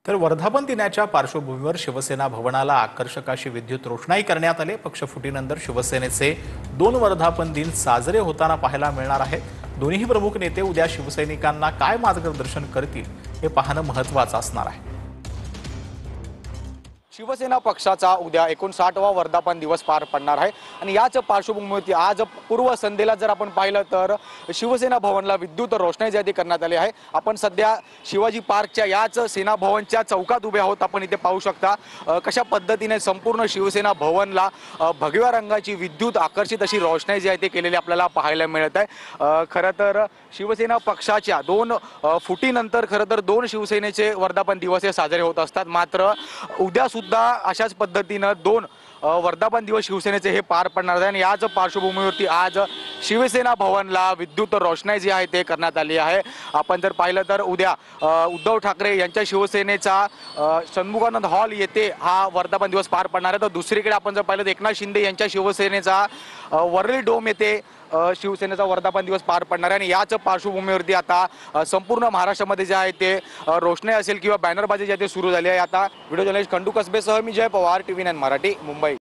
तर वर्धापन दिनाच्या पार्श्वभूमीवर शिवसेना भवनाला आकर्षक अशी विद्युत रोषणाई करण्यात आली। पक्षफुटीनंतर शिवसेनेचे 2 वर्धापन दिन साजरे होताना पाहायला मिळणार आहेत। दोन्ही प्रमुख नेते उद्या शिवसैनिकांना काय मार्गदर्शन करतील हे पाहणं महत्त्वाचं असणार आहे। शिवसेना पक्षाचा उद्या 59वा वर्धापन दिवस पार पडणार आहे आणि याच पार्श्वभूमीवरती आज पूर्व संध्येला जर आपण पाहिलं तर शिवसेना भवनला विद्युत रोषणाई जारी करण्यात आली आहे। आपण सध्या शिवाजी पार्कच्या याच सेना भवनच्या चौकात उभे आहोत। आपण इथे पाहू शकता कशा पद्धतीने संपूर्ण शिवसेना भवनला भगव्या रंगाची विद्युत आकर्षित अशी रोषणाई जी आहे ते केलेली आपल्याला पाहायला मिळत आहे। खरं तर शिवसेना पक्षाच्या 2 फुटीनंतर खरं तर 2 शिवसेनेचे वर्धापन दिवस हे साजरे होत असतात। मात्र उद्या सुद्धा अशाच पद्धतीने 2 वर्धापन दिवस शिवसेनेचे हे पार पडणार आहे आणि याच पार्श्वभूमीवरती आज शिवसेना भवनला विद्युत रोषणाई जी आहे ते करण्यात आली आहे। आपण जर पाहिलं तर उद्या उद्धव ठाकरे यांच्या शिवसेनेचा षण्मुखानंद हॉल येथे हा वर्धापन दिवस पार पडणार आहे। तर दुसरीकडे आपण जर पाहिलं तर एकनाथ शिंदे यांच्या शिवसेनेचा वरळी डोम येथे शिवसेनेचा वर्धापन दिवस पार पडणार आहे आणि याच पार्श्वभूमीवरती आता संपूर्ण महाराष्ट्रामध्ये जे आहे ते रोषणाई असेल किंवा बॅनरबाजी जे आहे ते सुरू झाली आहे। आता व्हिडिओ जर्नलिस्ट खंडू कसबेसह मी जय पवार, TV9 मराठी, मुंबई।